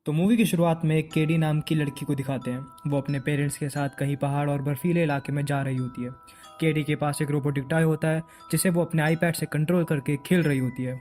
तो मूवी की शुरुआत में एक केडी नाम की लड़की को दिखाते हैं। वो अपने पेरेंट्स के साथ कहीं पहाड़ और बर्फीले इलाके में जा रही होती है। केडी के पास एक रोबोटिक टॉय होता है जिसे वो अपने आईपैड से कंट्रोल करके खेल रही होती है।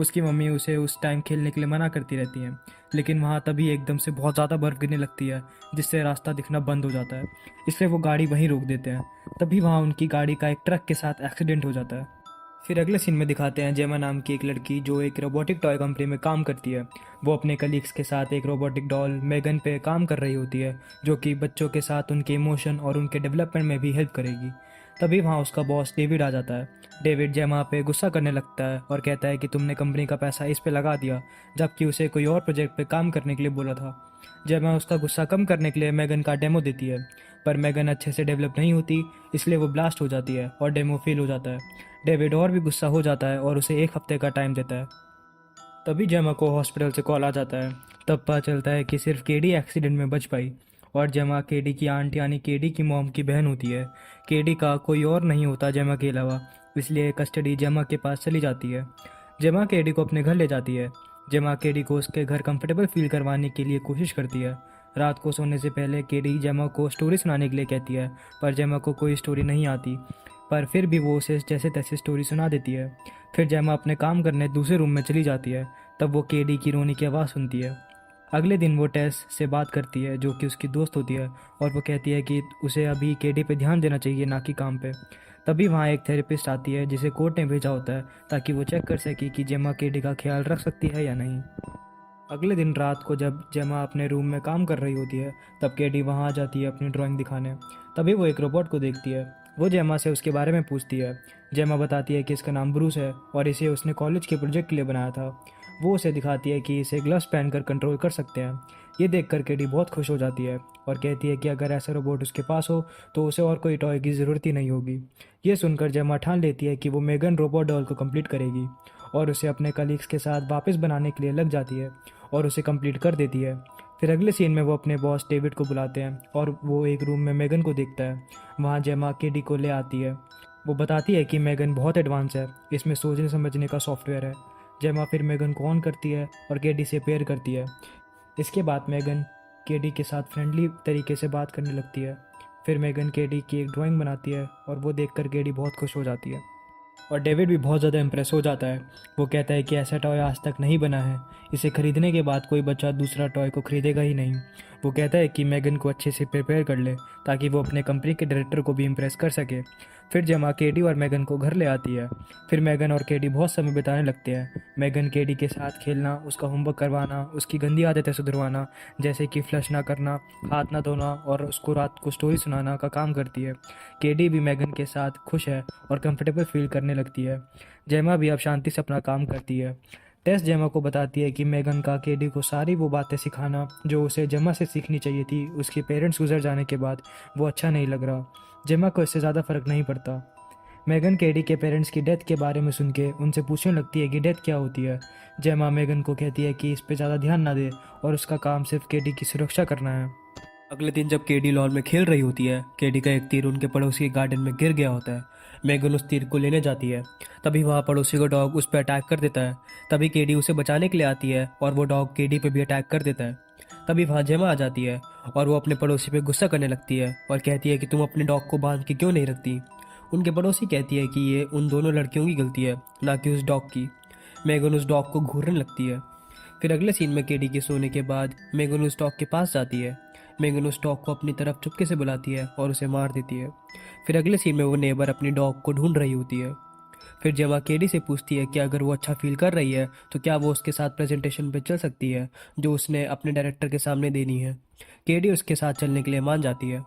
उसकी मम्मी उसे उस टाइम खेलने के लिए मना करती रहती हैं, लेकिन वहाँ तभी एकदम से बहुत ज़्यादा बर्फ़ गिरने लगती है जिससे रास्ता दिखना बंद हो जाता है। इसलिए वो गाड़ी वहीं रोक देते हैं। तभी वहाँ उनकी गाड़ी का एक ट्रक के साथ एक्सीडेंट हो जाता है। फिर अगले सीन में दिखाते हैं जेमा नाम की एक लड़की जो एक रोबोटिक टॉय कंपनी में काम करती है। वो अपने कलीग्स के साथ एक रोबोटिक डॉल मेगन पे काम कर रही होती है, जो कि बच्चों के साथ उनके इमोशन और उनके डेवलपमेंट में भी हेल्प करेगी। तभी वहाँ उसका बॉस डेविड आ जाता है। डेविड जेमा पे गुस्सा करने लगता है और कहता है कि तुमने कंपनी का पैसा इस पे लगा दिया, जबकि उसे कोई और प्रोजेक्ट पे काम करने के लिए बोला था। जेमा उसका गुस्सा कम करने के लिए मेगन का डेमो देती है, पर मेगन अच्छे से डेवलप नहीं होती, इसलिए वो ब्लास्ट हो जाती है और डेमो फेल हो जाता है। डेविड और भी गुस्सा हो जाता है और उसे एक हफ्ते का टाइम देता है। तभी जेमा को हॉस्पिटल से कॉल आ जाता है। तब पता चलता है कि सिर्फ केडी एक्सीडेंट में बच पाई और जेमा केडी की आंट यानी केडी की मॉम की बहन होती है। केडी का कोई और नहीं होता जेमा के अलावा, इसलिए कस्टडी जेमा के पास चली जाती है। जेमा केडी को अपने घर ले जाती है। जेमा केडी को उसके घर कंफर्टेबल फील करवाने के लिए कोशिश करती है। रात को सोने से पहले केडी जेमा को स्टोरी सुनाने के लिए कहती है, पर जेमा को कोई स्टोरी नहीं आती, पर फिर भी वो उसे जैसे तैसे स्टोरी सुना देती है। फिर जेमा अपने काम करने दूसरे रूम में चली जाती है। तब वो केडी की रोने की आवाज़ सुनती है। अगले दिन वो टेस से बात करती है, जो कि उसकी दोस्त होती है, और वो कहती है कि उसे अभी केडी पे ध्यान देना चाहिए, ना कि काम पे। तभी वहाँ एक थेरेपिस्ट आती है जिसे कोर्ट ने भेजा होता है ताकि वो चेक कर सके कि जेमा केडी का ख्याल रख सकती है या नहीं। अगले दिन रात को जब जेमा अपने रूम में काम कर रही होती है, तब केडी वहाँ आ जाती है अपनी ड्राइंग दिखाने। तभी वो एक रोबोट को देखती है। वो जेमा से उसके बारे में पूछती है। जेमा बताती है कि इसका नाम ब्रूस है और इसे उसने कॉलेज के प्रोजेक्ट के लिए बनाया था। वो उसे दिखाती है कि इसे ग्लव्स पहनकर कंट्रोल कर सकते हैं। ये देखकर केडी बहुत खुश हो जाती है और कहती है कि अगर ऐसा रोबोट उसके पास हो तो उसे और कोई टॉय की ज़रूरत ही नहीं होगी। ये सुनकर जेमा ठान लेती है कि वो मेगन रोबोट डॉल को कंप्लीट करेगी और उसे अपने कलीग्स के साथ वापस बनाने के लिए लग जाती है और उसे कंप्लीट कर देती है। फिर अगले सीन में वो अपने बॉस डेविड को बुलाते हैं और वो एक रूम में मेगन को देखता है। वहाँ जेमा केडी को ले आती है। वो बताती है कि मेगन बहुत एडवांस है, इसमें सोचने समझने का सॉफ्टवेयर है। जेमा फिर मेगन को ऑन करती है और केडी से पेयर करती है। इसके बाद मेगन केडी के साथ फ्रेंडली तरीके से बात करने लगती है। फिर मेगन केडी की एक ड्राइंग बनाती है और वो देखकर केडी बहुत खुश हो जाती है और डेविड भी बहुत ज़्यादा इम्प्रेस हो जाता है। वो कहता है कि ऐसा टॉय आज तक नहीं बना है, इसे खरीदने के बाद कोई बच्चा दूसरा टॉय को खरीदेगा ही नहीं। वो कहता है कि मेगन को अच्छे से प्रिपेयर कर ले ताकि वो अपने कंपनी के डायरेक्टर को भी इम्प्रेस कर सके। फिर जेमा केडी और मेगन को घर ले आती है। फिर मेगन और केडी बहुत समय बिताने लगते हैं। मेगन केडी के साथ खेलना, उसका होमवर्क करवाना, उसकी गंदी आदतें सुधरवाना, जैसे कि फ्लश ना करना, हाथ ना धोना और उसको रात को स्टोरी सुनाना का काम करती है। केडी भी मेगन के साथ खुश है और कंफर्टेबल फील करने लगती है। जेमा भी अब शांति से अपना काम करती है। टेस जेमा को बताती है कि मेगन का केडी को सारी वो बातें सिखाना जो उसे जेमा से सीखनी चाहिए थी, उसके पेरेंट्स गुजर जाने के बाद वो अच्छा नहीं लग रहा। जेमा को इससे ज़्यादा फर्क नहीं पड़ता। मेगन केडी के पेरेंट्स की डेथ के बारे में सुन के उनसे पूछने लगती है कि डेथ क्या होती है। जेमा मेगन को कहती है कि इस पे ज़्यादा ध्यान ना दे और उसका काम सिर्फ केडी की सुरक्षा करना है। अगले दिन जब केडी लॉन में खेल रही होती है, केडी का एक तीर उनके पड़ोसी के गार्डन में गिर गया होता है। मेगन उस तीर को लेने जाती है। तभी वहाँ पड़ोसी का डॉग उस पर अटैक कर देता है। तभी केडी उसे बचाने के लिए आती है और वो डॉग केडी पे भी अटैक कर देता है। तभी वहाँ जेमा आ जाती है और वो अपने पड़ोसी पे गुस्सा करने लगती है और कहती है कि तुम अपने डॉग को बांध के क्यों नहीं रखती। उनके पड़ोसी कहती है कि ये उन दोनों लड़कियों की गलती है, ना कि उस डॉग की। मेगन उस डॉग को घूरने लगती है। फिर अगले सीन में केडी के सोने के बाद मेगन उस डॉग के पास जाती है। मेगन उस डॉग को अपनी तरफ चुपके से बुलाती है और उसे मार देती है। फिर अगले सीन में वो नेबर अपनी डॉग को ढूंढ रही होती है। फिर जेमा केडी से पूछती है कि अगर वो अच्छा फील कर रही है तो क्या वो उसके साथ प्रेजेंटेशन पे चल सकती है जो उसने अपने डायरेक्टर के सामने देनी है। केडी उसके साथ चलने के लिए मान जाती है।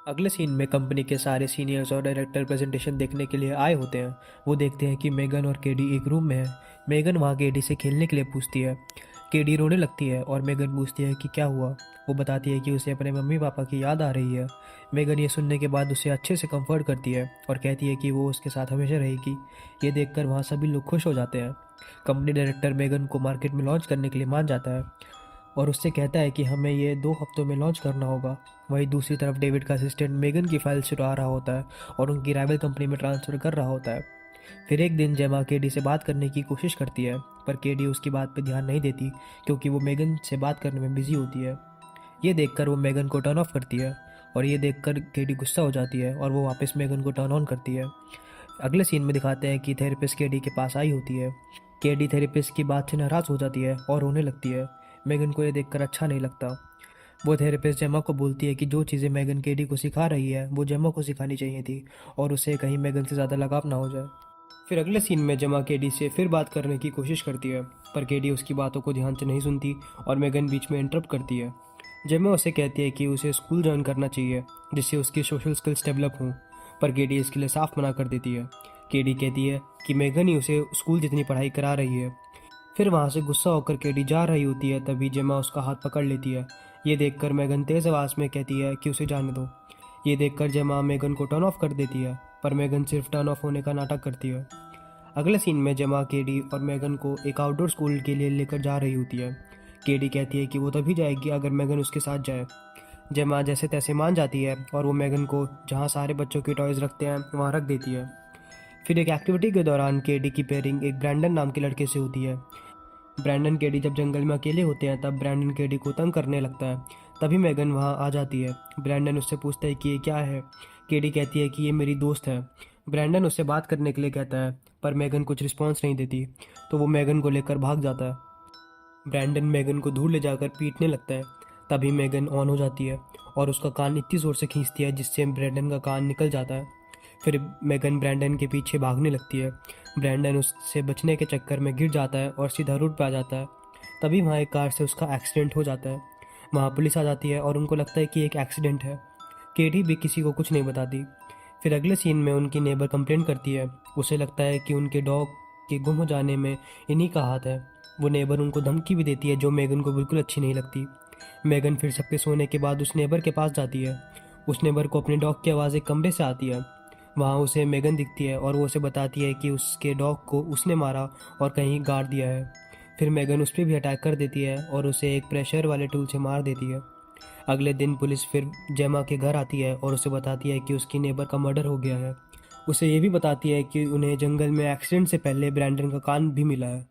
अगले सीन में कंपनी के सारे सीनियर्स और डायरेक्टर प्रेजेंटेशन देखने के लिए आए होते हैं। वो देखते हैं कि मेगन और केडी एक रूम में है। मेगन वहाँ केडी से खेलने के लिए पूछती है। केडी रोने लगती है और मेगन पूछती है कि क्या हुआ। वो बताती है कि उसे अपने मम्मी पापा की याद आ रही है। मेगन ये सुनने के बाद उसे अच्छे से कंफर्ट करती है और कहती है कि वो उसके साथ हमेशा रहेगी। ये देखकर वहाँ सभी लोग खुश हो जाते हैं। कंपनी डायरेक्टर मेगन को मार्केट में लॉन्च करने के लिए मान जाता है और उससे कहता है कि हमें ये 2 हफ्तों में लॉन्च करना होगा। वहीं दूसरी तरफ डेविड का असिस्टेंट मेगन की फाइल चुरा रहा होता है और उनकी राइवल कंपनी में ट्रांसफ़र कर रहा होता है। फिर एक दिन जेमा केडी से बात करने की कोशिश करती है, पर केडी उसकी बात पे ध्यान नहीं देती क्योंकि वो मेगन से बात करने में बिजी होती है। ये देखकर वो मेगन को टर्न ऑफ करती है और ये देखकर केडी गुस्सा हो जाती है और वो वापस मेगन को टर्न ऑन करती है। अगले सीन में दिखाते हैं कि थेरेपिस्ट केडी के पास आई होती है। केडी थेरेपिस्ट की बात से नाराज़ हो जाती है और रोने लगती है। मेगन को ये देखकर अच्छा नहीं लगता। वो थेरेपिस्ट जेमा को बोलती है कि जो चीज़ें मेगन केडी को सिखा रही है वो जेमा को सिखानी चाहिए थी और उसे कहीं मेगन से ज़्यादा लगाव ना हो जाए। फिर अगले सीन में जेमा केडी से फिर बात करने की कोशिश करती है पर केडी उसकी बातों को ध्यान से नहीं सुनती और मेगन बीच में इंटरप्ट करती है। जेमा उसे कहती है कि उसे स्कूल ज्वाइन करना चाहिए जिससे उसकी सोशल स्किल्स डेवलप हों, पर केडी इसके लिए साफ मना कर देती है। केडी कहती है कि मेगन ही उसे स्कूल जितनी पढ़ाई करा रही है। फिर वहाँ से गुस्सा होकर केडी जा रही होती है तभी जेमा उसका हाथ पकड़ लेती है। ये देखकर मेगन तेज़ आवाज़ में कहती है कि उसे जाने दो। ये देखकर जेमा मेगन को टर्न ऑफ कर देती है पर मेगन सिर्फ टर्न ऑफ होने का नाटक करती है। अगले सीन में जेमा केडी और मेगन को एक आउटडोर स्कूल के लिए लेकर जा रही होती है। केडी कहती है कि वो तभी जाएगी अगर मेगन उसके साथ जाए। जेमा जैसे तैसे मान जाती है और वो मेगन को जहाँ सारे बच्चों के टॉयज़ रखते हैं वहाँ रख देती है। फिर एक एक्टिविटी के दौरान केडी की पेयरिंग एक ब्रैंडन नाम के लड़के से होती है। ब्रैंडन केडी जब जंगल में अकेले होते हैं तब ब्रैंडन केडी को तंग करने लगता है। तभी मेगन वहाँ आ जाती है। ब्रैंडन उससे पूछता है कि ये क्या है। केडी कहती है कि ये मेरी दोस्त है। ब्रैंडन उससे बात करने के लिए कहता है पर मेगन कुछ रिस्पॉन्स नहीं देती तो वो मेगन को लेकर भाग जाता है। ब्रैंडन मेगन को दूर ले जाकर पीटने लगता है। तभी मेगन ऑन हो जाती है और उसका कान इतनी ज़ोर से खींचती है जिससे ब्रैंडन का कान निकल जाता है। फिर मेगन ब्रैंडन के पीछे भागने लगती है। ब्रैंडन उससे बचने के चक्कर में गिर जाता है और सीधा रोड पर आ जाता है। तभी वहाँ एक कार से उसका एक्सीडेंट हो जाता है। वहाँ पुलिस आ जाती है और उनको लगता है कि एक एक्सीडेंट है। केडी भी किसी को कुछ नहीं बताती। फिर अगले सीन में उनकी नेबर कंप्लेन करती है। उसे लगता है कि उनके डॉग के गुम हो जाने में इन्हीं का हाथ है। वो नेबर उनको धमकी भी देती है जो मेगन को बिल्कुल अच्छी नहीं लगती। मेगन फिर सबके सोने के बाद उस नेबर के पास जाती है। उस नेबर को अपने डॉग की आवाज़ एक कमरे से आती है। वहाँ उसे मेगन दिखती है और वो उसे बताती है कि उसके डॉग को उसने मारा और कहीं गाड़ दिया है। फिर मेगन उस पर भी अटैक कर देती है और उसे एक प्रेशर वाले टूल से मार देती है। अगले दिन पुलिस फिर जेमा के घर आती है और उसे बताती है कि उसकी नेबर का मर्डर हो गया है। उसे ये भी बताती है कि उन्हें जंगल में एक्सीडेंट से पहले ब्रैंडन का कान भी मिला है।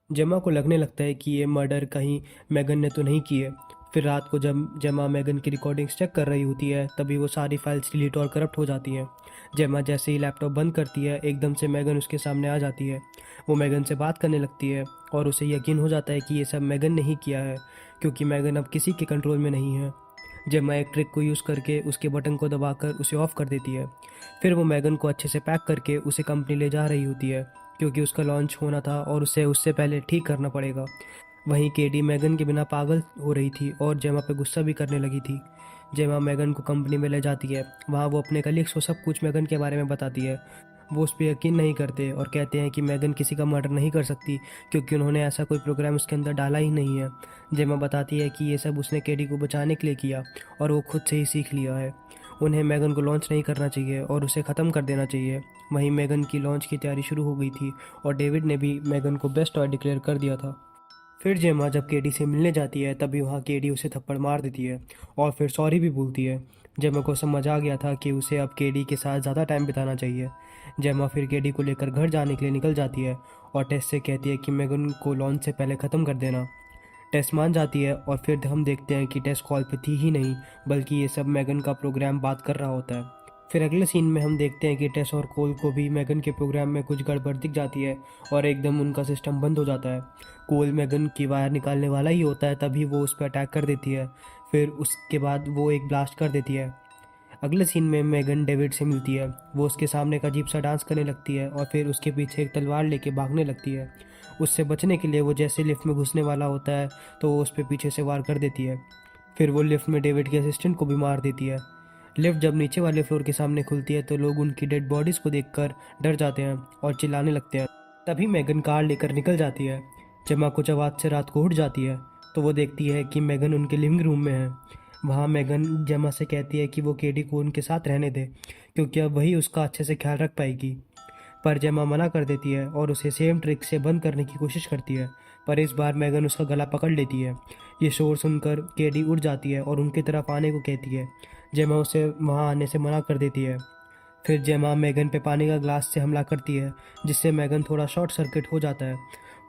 जेमा को लगने लगता है कि ये मर्डर कहीं मेगन ने तो नहीं की है। फिर रात को जब जेमा मेगन की रिकॉर्डिंग्स चेक कर रही होती है तभी वो सारी फाइल्स डिलीट और करप्ट हो जाती हैं। जेमा जैसे ही लैपटॉप बंद करती है एकदम से मेगन उसके सामने आ जाती है। वो मेगन से बात करने लगती है और उसे यकीन हो जाता है कि ये सब मेगन ने ही किया है क्योंकि मेगन अब किसी के कंट्रोल में नहीं है। जेमा एक ट्रिक को यूज़ करके उसके बटन को दबाकर उसे ऑफ कर देती है। फिर वो मेगन को अच्छे से पैक करके उसे कंपनी ले जा रही होती है क्योंकि उसका लॉन्च होना था और उसे उससे पहले ठीक करना पड़ेगा। वहीं केडी मेगन के बिना पागल हो रही थी और जेमा पे गुस्सा भी करने लगी थी। जेमा मेगन को कंपनी में ले जाती है। वहाँ वो अपने कलीग्स को सब कुछ मेगन के बारे में बताती है। वो उस पर यकीन नहीं करते और कहते हैं कि मेगन किसी का मर्डर नहीं कर सकती क्योंकि उन्होंने ऐसा कोई प्रोग्राम उसके अंदर डाला ही नहीं है। जेमा बताती है कि ये सब उसने केडी को बचाने के लिए किया और वो खुद से ही सीख लिया है। उन्हें मेगन को लॉन्च नहीं करना चाहिए और उसे ख़त्म कर देना चाहिए। वहीं मेगन की लॉन्च की तैयारी शुरू हो गई थी और डेविड ने भी मेगन को बेस्ट टॉय डिक्लेयर कर दिया था। फिर जेमा जब केडी से मिलने जाती है तभी वहाँ केडी उसे थप्पड़ मार देती है और फिर सॉरी भी बोलती है। जेमा को समझ आ गया था कि उसे अब केडी के साथ ज़्यादा टाइम बिताना चाहिए। जेमा फिर केडी को लेकर घर जाने के लिए निकल जाती है और टेस से कहती है कि मेगन को लॉन्च से पहले ख़त्म कर देना। टेस मान जाती है और फिर हम देखते हैं कि टेस कॉल पे थी ही नहीं बल्कि ये सब मेगन का प्रोग्राम बात कर रहा होता है। फिर अगले सीन में हम देखते हैं कि टेस और कोल को भी मेगन के प्रोग्राम में कुछ गड़बड़ दिख जाती है और एकदम उनका सिस्टम बंद हो जाता है। कोल मेगन की वायर निकालने वाला ही होता है तभी वो उस पर अटैक कर देती है। फिर उसके बाद वो एक ब्लास्ट कर देती है। अगले सीन में मेगन डेविड से मिलती है। वो उसके सामने एक अजीब सा डांस करने लगती है और फिर उसके पीछे एक तलवार लेके भागने लगती है। उससे बचने के लिए वो जैसे लिफ्ट में घुसने वाला होता है तो वो उस पर पीछे से वार कर देती है। फिर वो लिफ्ट में डेविड के असिस्टेंट को भी मार देती है। लिफ्ट जब नीचे वाले फ्लोर के सामने खुलती है तो लोग उनकी डेड बॉडीज़ को देखकर डर जाते हैं और चिल्लाने लगते हैं। तभी मेगन कार लेकर निकल जाती है। जेमा कुछ आवाज़ से रात को उठ जाती है तो वो देखती है कि मेगन उनके लिविंग रूम में है। वहाँ मेगन जेमा से कहती है कि वो केडी को उनके साथ रहने दे क्योंकि अब वही उसका अच्छे से ख्याल रख पाएगी। पर जेमा मना कर देती है और उसे सेम ट्रिक से बंद करने की कोशिश करती है पर इस बार मेगन उसका गला पकड़ लेती है। ये शोर सुनकर केडी उड़ जाती है और उनकी तरफ आने को कहती है। जेमा उसे वहाँ आने से मना कर देती है। फिर जेमा मेगन पे पानी का ग्लास से हमला करती है जिससे मेगन थोड़ा शॉर्ट सर्किट हो जाता है।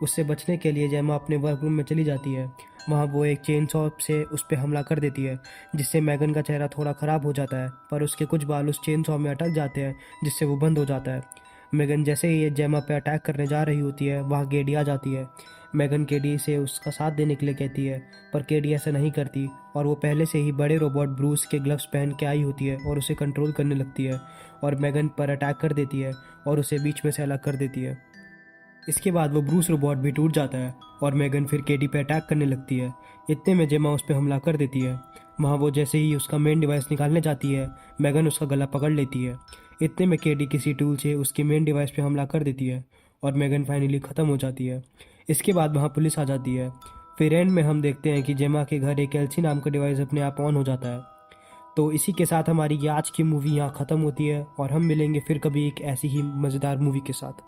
उससे बचने के लिए जेमा अपने वर्क रूम में चली जाती है। वहाँ वो एक चेन सॉ से उस पर हमला कर देती है, जिससे मैगन का चेहरा थोड़ा ख़राब हो जाता है, पर उसके कुछ बाल उस चेन सॉ में अटक जाते हैं, जिससे वो बंद हो जाता है। मैगन जैसे ही ये जेमा पे अटैक करने जा रही होती है, वहाँ केडी आ जाती है। मैगन केडी से उसका साथ देने के लिए कहती है, पर केडी ऐसा नहीं करती और वो पहले से ही बड़े रोबोट ब्रूस के ग्लव्स पहन के आई होती है और उसे कंट्रोल करने लगती है और मैगन पर अटैक कर देती है और उसे बीच में से अलग कर देती है। इसके बाद वो ब्रूस रोबोट भी टूट जाता है और मैगन फिर केडी पे अटैक करने लगती है। इतने में जेमा उस पर हमला कर देती है। वहाँ वो जैसे ही उसका मेन डिवाइस निकालने जाती है, मैगन उसका गला पकड़ लेती है। इतने में केडी किसी टूल से उसके मेन डिवाइस पे हमला कर देती है और मैगन फाइनली ख़त्म हो जाती है। इसके बाद वहाँ पुलिस आ जाती है। फिर एंड में हम देखते हैं कि जेमा के घर एक एलसी नाम का डिवाइस अपने आप ऑन हो जाता है। तो इसी के साथ हमारी ये आज की मूवी यहाँ ख़त्म होती है और हम मिलेंगे फिर कभी एक ऐसी ही मज़ेदार मूवी के साथ।